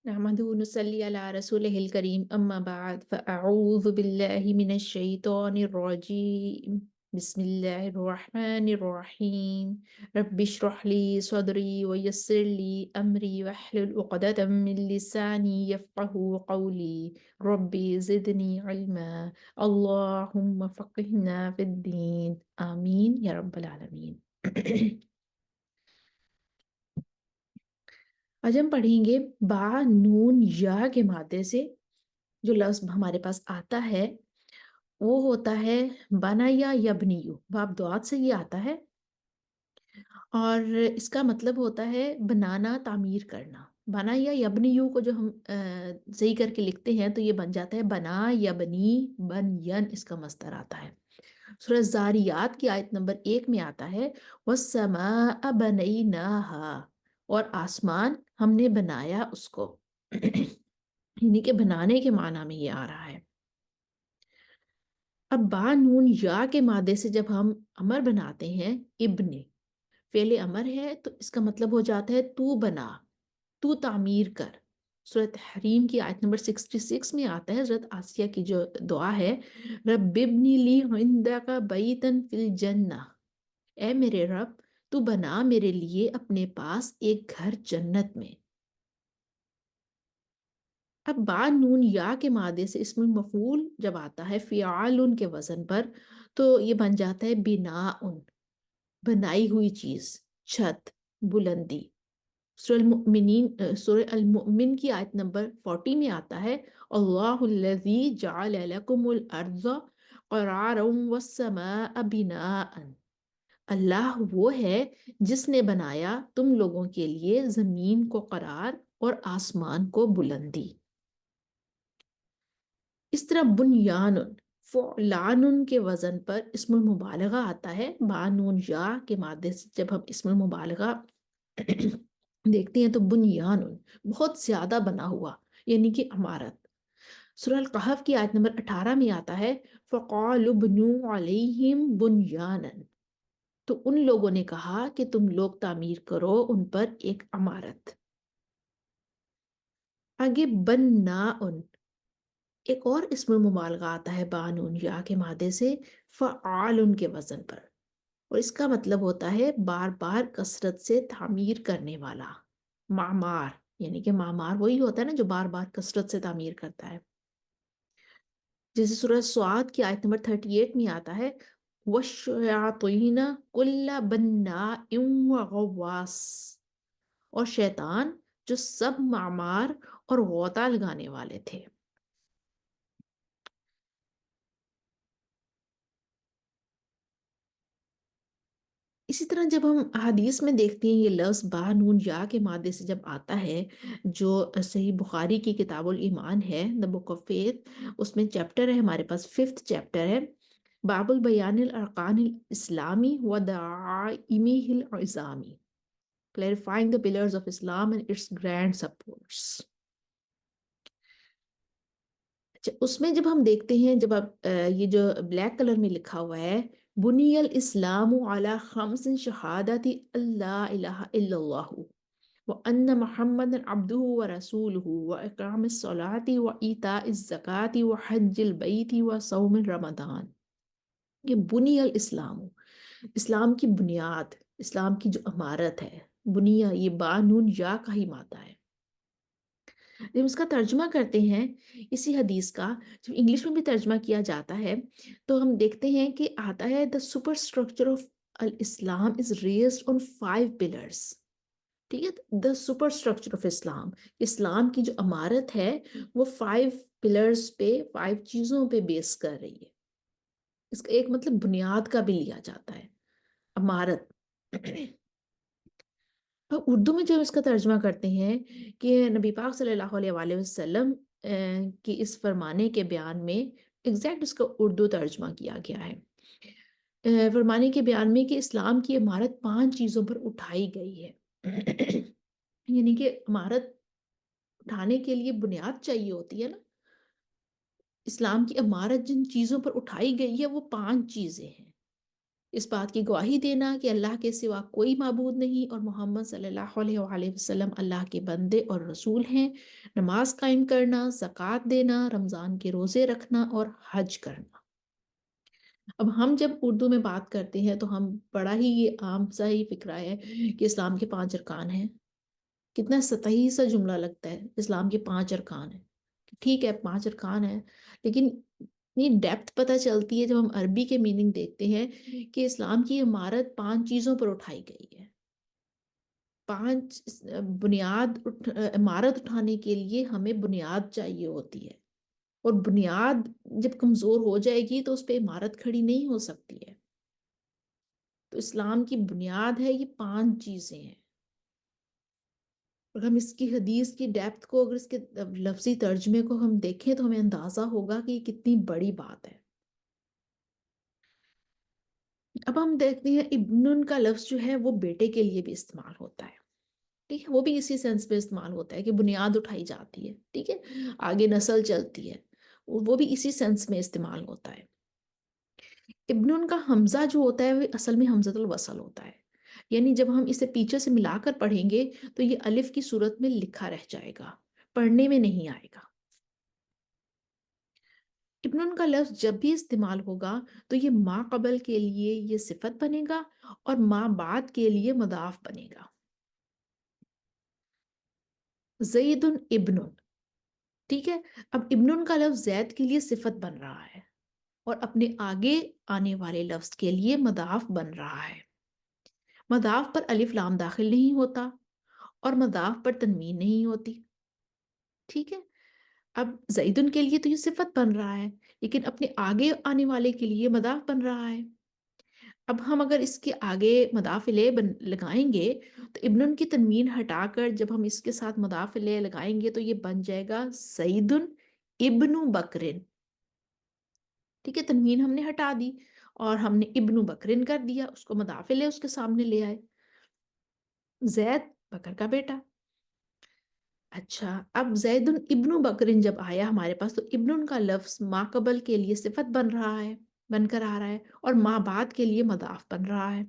نحمده ونصلي على رسوله الكريم أما بعد فأعوذ بالله من الشيطان الرجيم بسم الله الرحمن الرحيم رب اشرح لي صدري ويسر لي أمري واحلل عقدة من لساني يفقه قولي ربي زدني علما اللهم فقهنا في الدين آمين يا رب العالمين آج ہم پڑھیں گے با نون یا کے مادے سے جو لفظ ہمارے پاس آتا ہے وہ ہوتا ہے بنا یا یبنیو، باب دعات سے یہ آتا ہے اور اس کا مطلب ہوتا ہے بنانا، تعمیر کرنا۔ بنا یا یبنیو کو جو ہم صحیح کر کے لکھتے ہیں تو یہ بن جاتا ہے بنا یبنی بن ین، اس کا مصدر آتا ہے۔ سورہ زاریات کی آیت نمبر 1 میں آتا ہے وَالسَّمَاءَ بَنَيْنَاهَا، اور آسمان ہم نے بنایا اس کو یعنی کہ بنانے کے معنی میں یہ آ رہا ہے۔ اب با نون یا کے مادے سے جب ہم امر بناتے ہیں، ابن فعل امر ہے تو اس کا مطلب ہو جاتا ہے تو بنا، تو تعمیر کر۔ سورہ تحریم کی آیت نمبر 66 میں آتا ہے، حضرت آسیہ کی جو دعا ہے رب ابنی لی عندک بیتن فی الجنہ، اے میرے رب تو بنا میرے لیے اپنے پاس ایک گھر جنت میں۔ اب با نون یا کے مادے سے اسم المفعول جب آتا ہے فعال کے وزن پر تو یہ بن جاتا ہے بنا، بنائی ہوئی چیز، چھت، بلندی۔ سورہ المؤمن کی آیت نمبر 40 میں آتا ہے اللہ الذی جعل لکم الارض قرارا والسماء بناء، اللہ وہ ہے جس نے بنایا تم لوگوں کے لیے زمین کو قرار اور آسمان کو بلندی۔ اس طرح بنیان فعلان کے وزن پر اسم المبالغہ آتا ہے با نون یا کے مادے سے جب ہم اسم المبالغہ دیکھتے ہیں تو بنیان بہت زیادہ بنا ہوا، یعنی کہ عمارت۔ سورہ القحف کی آیت نمبر 18 میں آتا ہے فَقَالُوا ابْنُوا عَلَيْهِمْ بُنْيَانًا، تو ان لوگوں نے کہا کہ تم لوگ تعمیر کرو ان پر ایک عمارت۔ آگے بناء ایک اور اسم مبالغہ آتا ہے با نون یا کے مادے سے فعال کے وزن پر، اور اس کا مطلب ہوتا ہے بار بار کثرت سے تعمیر کرنے والا، معمار، یعنی کہ معمار وہی ہوتا ہے نا جو بار بار کثرت سے تعمیر کرتا ہے۔ جیسے سورہ سعاد کی آیت نمبر 38 میں آتا ہے وَالشَّيَاطِينَ كُلَّ بَنَّاءٍ وَغَوَّاصٍ، اور شیطان جو سب معمار اور غوطہ لگانے والے تھے۔ اسی طرح جب ہم حدیث میں دیکھتے ہیں یہ لفظ با نون یا کے مادے سے جب آتا ہے، جو صحیح بخاری کی کتاب الایمان ہے دا بک آف فیتھ، اس میں چیپٹر ہے ہمارے پاس 5th چیپٹر ہے باب البیان الارکان الاسلامی و دعائمہ العظامی، clarifying the pillars of Islam and its grand supports۔ اس میں جب ہم دیکھتے ہیں، جب آپ یہ جو بلیک کلر میں لکھا ہوا ہے بنی الاسلام علی خمس شہادت اللہ الہ الا اللہ وان محمد عبدہ ورسولہ واقام الصلاۃ وایتاء الزکاۃ وحج البیت وصوم رمضان، یہ بنی الاسلام، اسلام کی بنیاد، اسلام کی جو عمارت ہے، بنیا یہ با نون یا کا ہی مادہ ہے۔ جب اس کا ترجمہ کرتے ہیں اسی حدیث کا، جب انگلش میں بھی ترجمہ کیا جاتا ہے تو ہم دیکھتے ہیں کہ آتا ہے the superstructure of الاسلام is raised on 5 pillars۔ ٹھیک ہے، the superstructure of اسلام، اسلام کی جو عمارت ہے وہ 5 pillars پہ، 5 چیزوں پہ بیس کر رہی ہے۔ اس کا ایک مطلب بنیاد کا بھی لیا جاتا ہے، عمارت۔ اردو میں جب اس کا ترجمہ کرتے ہیں کہ نبی پاک صلی اللہ علیہ وآلہ وسلم کی اس فرمانے کے بیان میں ایگزیکٹ اس کا اردو ترجمہ کیا گیا ہے، فرمانے کے بیان میں کہ اسلام کی عمارت 5 چیزوں پر اٹھائی گئی ہے یعنی کہ عمارت اٹھانے کے لیے بنیاد چاہیے ہوتی ہے نا، اسلام کی عمارت جن چیزوں پر اٹھائی گئی ہے وہ 5 چیزیں ہیں۔ اس بات کی گواہی دینا کہ اللہ کے سوا کوئی معبود نہیں اور محمد صلی اللہ علیہ وآلہ وسلم اللہ کے بندے اور رسول ہیں، نماز قائم کرنا، زکوٰۃ دینا، رمضان کے روزے رکھنا اور حج کرنا۔ اب ہم جب اردو میں بات کرتے ہیں تو ہم بڑا ہی یہ عام سا ہی فکرہ ہے کہ اسلام کے 5 ارکان ہیں۔ کتنا سطحی سا جملہ لگتا ہے، اسلام کے 5 ارکان ہیں۔ ٹھیک ہے 5 ارکان ہیں، لیکن یہ ڈیپتھ پتہ چلتی ہے جب ہم عربی کے میننگ دیکھتے ہیں کہ اسلام کی عمارت 5 چیزوں پر اٹھائی گئی ہے۔ 5 عمارت اٹھانے کے لیے ہمیں بنیاد چاہیے ہوتی ہے، اور بنیاد جب کمزور ہو جائے گی تو اس پہ عمارت کھڑی نہیں ہو سکتی ہے۔ تو اسلام کی بنیاد ہے، یہ 5 چیزیں ہیں۔ اگر ہم اس کی حدیث کی ڈیپتھ کو، اگر اس کے لفظی ترجمے کو ہم دیکھیں تو ہمیں اندازہ ہوگا کہ یہ کتنی بڑی بات ہے۔ اب ہم دیکھتے ہیں ابن کا لفظ جو ہے وہ بیٹے کے لیے بھی استعمال ہوتا ہے، ٹھیک ہے، وہ بھی اسی سینس میں استعمال ہوتا ہے کہ بنیاد اٹھائی جاتی ہے، ٹھیک ہے، آگے نسل چلتی ہے، وہ بھی اسی سینس میں استعمال ہوتا ہے۔ ابن کا حمزہ جو ہوتا ہے وہ اصل میں حمزۃ الوصل ہوتا ہے، یعنی جب ہم اسے پیچھے سے ملا کر پڑھیں گے تو یہ الف کی صورت میں لکھا رہ جائے گا، پڑھنے میں نہیں آئے گا۔ ابن کا لفظ جب بھی استعمال ہوگا تو یہ ما قبل کے لیے یہ صفت بنے گا اور ما بعد کے لیے مضاف بنے گا۔ زید ابن، ٹھیک ہے، اب ابن کا لفظ زید کے لیے صفت بن رہا ہے اور اپنے آگے آنے والے لفظ کے لیے مضاف بن رہا ہے۔ مضاف پر الف لام داخل نہیں ہوتا اور مضاف پر تنوین نہیں ہوتی، ٹھیک ہے۔ اب زیدن کے لیے تو یہ صفت بن رہا ہے، لیکن اپنے آگے آنے والے کے لیے مضاف بن رہا ہے۔ اب ہم اگر اس کے آگے مضاف الیہ لگائیں گے تو ابن کی تنوین ہٹا کر جب ہم اس کے ساتھ مضاف الیہ لگائیں گے تو یہ بن جائے گا زیدن ابن بکرن، ٹھیک ہے، تنوین ہم نے ہٹا دی اور ہم نے ابن بکرن کر دیا، اس کو مضاف الیہ اس کے سامنے لے آئے، زید بکر کا بیٹا۔ اچھا، اب زید ابن بکرن جب آیا ہمارے پاس تو ابن کا لفظ ما قبل کے لیے صفت بن رہا ہے، بن کر آ رہا ہے، اور ما بعد کے لیے مضاف بن رہا ہے۔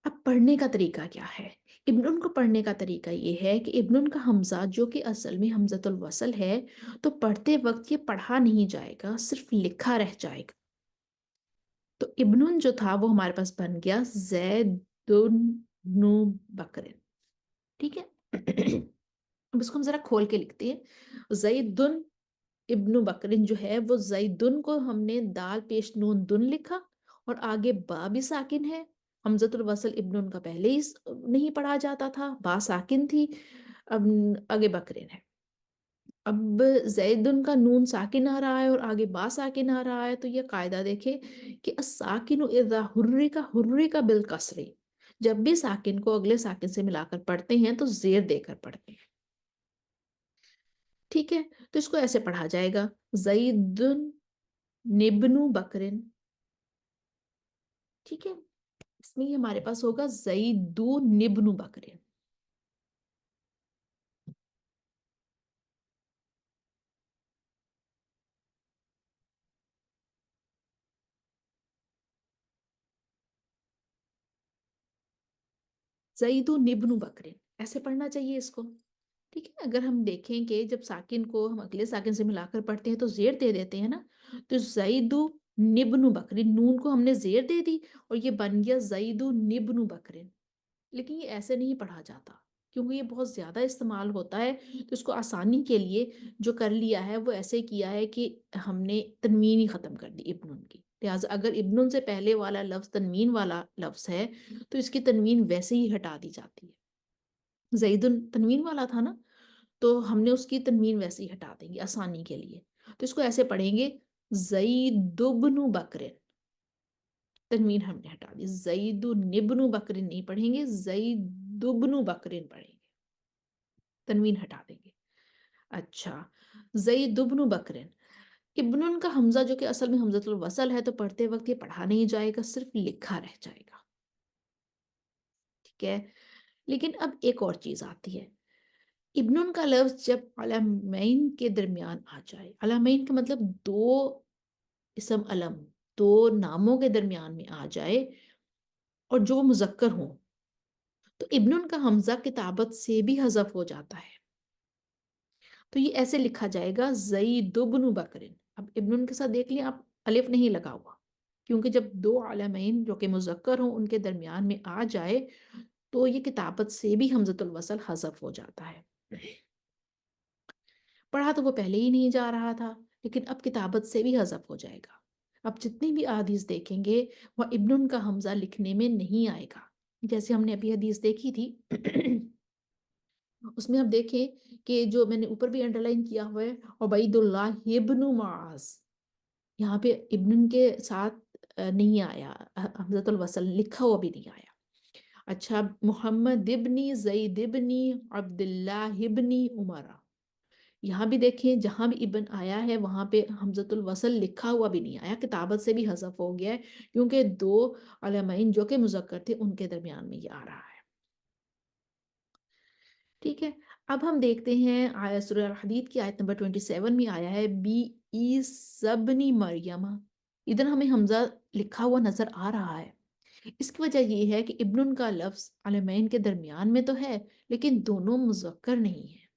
اب پڑھنے کا طریقہ کیا ہے؟ ابن کو پڑھنے کا طریقہ یہ ہے کہ ابن کا حمزہ جو کہ اصل میں حمزۃ الوصل ہے تو پڑھتے وقت یہ پڑھا نہیں جائے گا، صرف لکھا رہ جائے گا۔ تو ابن جو تھا وہ ہمارے پاس بن گیا زیدن بکرن، ٹھیک ہے۔ اب اس کو ہم ذرا کھول کے لکھتے ہیں۔ زیدن ابن بکرن جو ہے وہ زیدن کو ہم نے دال پیش نون دن لکھا اور آگے با بھی ساکن ہے، حمزۃ الوصل ابن کا پہلے ہی نہیں پڑھا جاتا تھا، با ساکن تھی، اب آگے بکرن ہے۔ اب زیدن کا نون ساکن آ رہا ہے اور آگے با ساکن آ رہا ہے، تو یہ قاعدہ دیکھیں کہ الساکن اذا حرک بالکسر، جب بھی ساکن کو اگلے ساکن سے ملا کر پڑھتے ہیں تو زیر دے کر پڑھتے ہیں، ٹھیک ہے۔ تو اس کو ایسے پڑھا جائے گا زیدن نبن بکرن، ٹھیک ہے، اس میں یہ ہمارے پاس ہوگا زیدو نبن بکرن۔ زیدو نبن بکرن ایسے پڑھنا چاہیے اس کو، ٹھیک ہے۔ اگر ہم دیکھیں کہ جب ساکن کو ہم اگلے ساکن سے ملا کر پڑھتے ہیں تو زیر دے دیتے ہیں نا، تو زیدو نبن بکرن، نون کو ہم نے زیر دے دی اور یہ بن گیا زیدو نبن بکرن، لیکن یہ ایسے نہیں پڑھا جاتا کیونکہ یہ بہت زیادہ استعمال ہوتا ہے، تو اس کو آسانی کے لیے جو کر لیا ہے وہ ایسے کیا ہے کہ ہم نے تنوین ہی ختم کر دی ابن کی، لہٰذا اگر ابن سے پہلے والا لفظ تنوین والا لفظ ہے تو اس کی تنوین ویسے ہی ہٹا دی جاتی ہے۔ زیدن تنوین والا تھا نا، تو ہم نے اس کی تنوین ویسے ہی ہٹا دیں گے آسانی کے لیے، تو اس کو ایسے پڑھیں گے زید بن بکرن، تنوین ہم نے ہٹا دی، زید نبن بکرن نہیں پڑھیں گے، زید بن بکرن پڑھیں گے، تنوین ہٹا دیں گے۔ اچھا، زید بن بکرن، ابن کا حمزہ جو کہ اصل میں حمزۃ الوصل ہے تو پڑھتے وقت یہ پڑھا نہیں جائے گا، صرف لکھا رہ جائے گا، ٹھیک ہے۔ لیکن اب ایک اور چیز آتی ہے، ابن کا لفظ جب علمین کے درمیان آ جائے، علمین کا مطلب دو اسم علم، دو ناموں کے درمیان میں آ جائے اور جو وہ مذکر ہوں تو ابن کا حمزہ کتابت سے بھی حذف ہو جاتا ہے. تو یہ ایسے لکھا جائے گا زید بن بکر. اب ابن کے ساتھ دیکھ لیں آپ الف نہیں لگا ہوا کیونکہ جب دو علمین جو کہ مذکر ہوں ان کے درمیان میں آ جائے تو یہ کتابت سے بھی حمزۃ الوصل حذف ہو جاتا ہے. پڑھا تو وہ پہلے ہی نہیں جا رہا تھا لیکن اب کتابت سے بھی حذف ہو جائے گا. اب جتنی بھی احادیث دیکھیں گے وہ ابن کا حمزہ لکھنے میں نہیں آئے گا. جیسے ہم نے ابھی حدیث دیکھی تھی اس میں آپ دیکھیں کہ جو میں نے اوپر بھی انڈر لائن کیا ہوا ہے عبید اللہ ابن معاذ، یہاں پہ ابن کے ساتھ نہیں آیا، حمزۃ الوصل لکھا ہوا بھی نہیں آیا. اچھا محمد ابنی زید ابنی عبداللہ ابنی عمرہ، یہاں بھی دیکھیں جہاں بھی ابن آیا ہے وہاں پہ حمزۃ الوصل لکھا ہوا بھی نہیں آیا، کتابت سے بھی حذف ہو گیا ہے کیونکہ دو علمین جو کہ مذکر تھے ان کے درمیان میں یہ آ رہا ہے. ٹھیک ہے. اب ہم دیکھتے ہیں سورہ الحدید کی آیت نمبر 27 میں آیا ہے بی عیسی مریم. ادھر ہمیں حمزہ لکھا ہوا نظر آ رہا ہے. اس کی وجہ یہ ہے کہ ابن کا لفظ علمین کے درمیان میں تو ہے لیکن دونوں مذکر نہیں ہیں.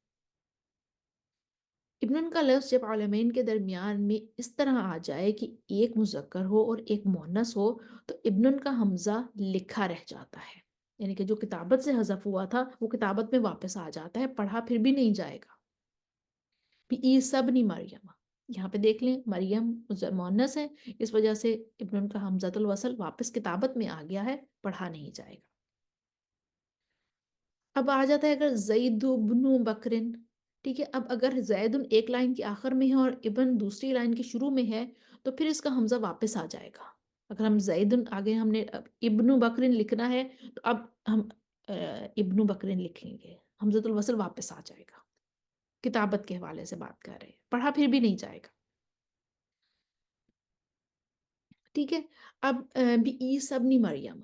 ابن کا لفظ جب علمین کے درمیان میں اس طرح آ جائے کہ ایک مذکر ہو اور ایک مؤنث ہو تو ابن کا حمزہ لکھا رہ جاتا ہے، یعنی کہ جو کتابت سے حذف ہوا تھا وہ کتابت میں واپس آ جاتا ہے، پڑھا پھر بھی نہیں جائے گا. عیسی ابن مریم، یہاں پہ دیکھ لیں مریم مؤنث ہے اس وجہ سے ابن کا حمزۃ الوصل واپس کتابت میں آ گیا ہے، پڑھا نہیں جائے گا. اب آ جاتا ہے اگر زید بن بکرن. ٹھیک ہے. اب اگر زید ایک لائن کے آخر میں ہے اور ابن دوسری لائن کے شروع میں ہے تو پھر اس کا حمزہ واپس آ جائے گا. اگر ہم زید آگے ہم نے ابن بکرن لکھنا ہے تو اب ہم ابن بکرن لکھیں گے، حمزۃ الوصل واپس آ جائے گا. کتابت کے حوالے سے بات کر رہے ہیں، پڑھا پھر بھی نہیں جائے گا. ٹھیک ہے. اب عیسی ابن مریم،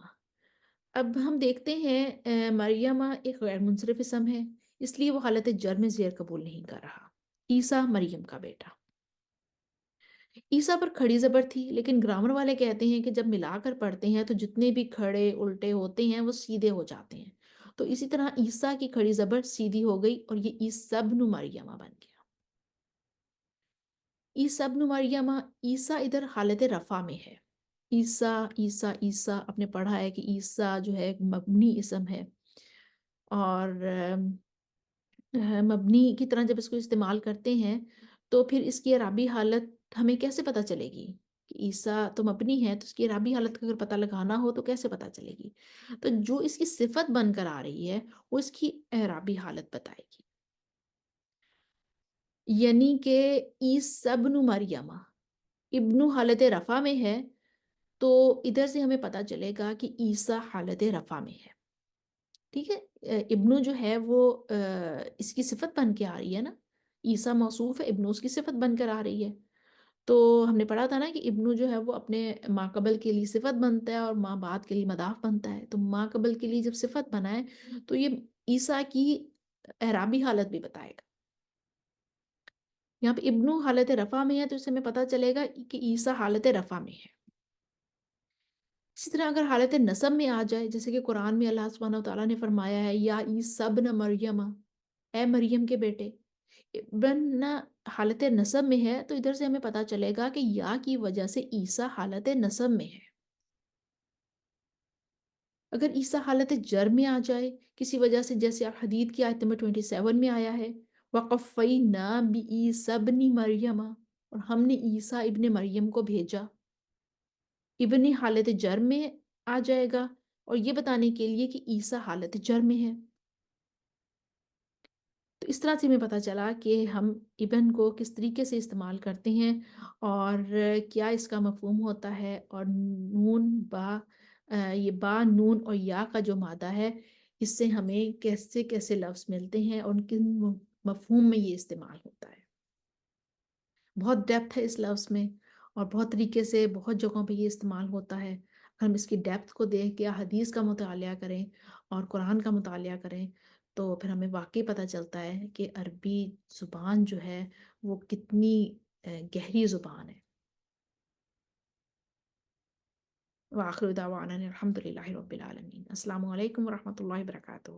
اب ہم دیکھتے ہیں مریم ایک غیر منصرف اسم ہے اس لیے وہ حالت جر میں زیر قبول نہیں کر رہا. عیسیٰ مریم کا بیٹا. عیسیٰ پر کھڑی زبر تھی لیکن گرامر والے کہتے ہیں کہ جب ملا کر پڑھتے ہیں تو جتنے بھی کھڑے الٹے ہوتے ہیں وہ سیدھے ہو جاتے ہیں. تو اسی طرح عیسیٰ کی کھڑی زبر سیدھی ہو گئی اور یہ عیسیٰ ابن مریم بن گیا. عیسیٰ ابن مریم، عیسیٰ ادھر حالت رفع میں ہے. عیسیٰ عیسیٰ عیسیٰ آپ نے پڑھا ہے کہ عیسیٰ جو ہے ایک مبنی اسم ہے اور مبنی کی طرح جب اس کو استعمال کرتے ہیں تو پھر اس کی اعرابی حالت ہمیں کیسے پتہ چلے گی کہ عیسیٰ تو مبنی ہے تو اس کی اعرابی حالت کا اگر پتہ لگانا ہو تو کیسے پتہ چلے گی؟ تو جو اس کی صفت بن کر آ رہی ہے وہ اس کی اعرابی حالت بتائے گی. یعنی کہ عیسیٰ ابن مریم ابن حالت رفع میں ہے تو ادھر سے ہمیں پتہ چلے گا کہ عیسیٰ حالت رفع میں ہے. ٹھیک ہے. ابنو جو ہے وہ اس کی صفت بن کے آ رہی ہے نا، عیسیٰ موصوف ہے، ابنو اس کی صفت بن کر آ رہی ہے. تو ہم نے پڑھا تھا نا کہ ابنو جو ہے وہ اپنے ما قبل کے لیے صفت بنتا ہے اور ما بعد کے لیے مضاف بنتا ہے. تو ما قبل کے لیے جب صفت بنائے تو یہ عیسیٰ کی اعرابی حالت بھی بتائے گا. یہاں پہ ابنو حالت رفع میں ہے تو اس سے ہمیں پتہ چلے گا کہ عیسیٰ حالت رفع میں ہے. اسی طرح اگر حالت نصب میں آ جائے جیسے کہ قرآن میں اللہ سبحانہ و تعالیٰ نے فرمایا ہے یا عیسیٰ ابن مریم، اے مریم کے بیٹے، ابن حالت نصب میں ہے تو ادھر سے ہمیں پتہ چلے گا کہ یا کی وجہ سے عیسیٰ حالت نصب میں ہے. اگر عیسیٰ حالت جر میں آ جائے کسی وجہ سے جیسے حدید کی آیت نمبر 27 میں آیا ہے وَقَفَّيْنَا بِعِیسَىٰ ابْنِ مریم، اور ہم نے عیسیٰ ابن مریم کو بھیجا، ابن حالت جر میں آ جائے گا اور یہ بتانے کے لیے کہ عیسیٰ حالت جر میں ہے. تو اس طرح سے ہمیں پتہ چلا کہ ہم ابن کو کس طریقے سے استعمال کرتے ہیں اور کیا اس کا مفہوم ہوتا ہے، اور نون با یہ با نون اور یا کا جو مادہ ہے اس سے ہمیں کیسے کیسے لفظ ملتے ہیں اور کن مفہوم میں یہ استعمال ہوتا ہے. بہت ڈیپتھ ہے اس لفظ میں اور بہت طریقے سے بہت جگہوں پہ یہ استعمال ہوتا ہے. ہم اس کی ڈیپتھ کو دیکھ کے حدیث کا مطالعہ کریں اور قرآن کا مطالعہ کریں تو پھر ہمیں واقعی پتہ چلتا ہے کہ عربی زبان جو ہے وہ کتنی گہری زبان ہے. وآخر دعوانا الحمد للہ رب العالمین۔ السلام علیکم ورحمۃ اللہ وبرکاتہ۔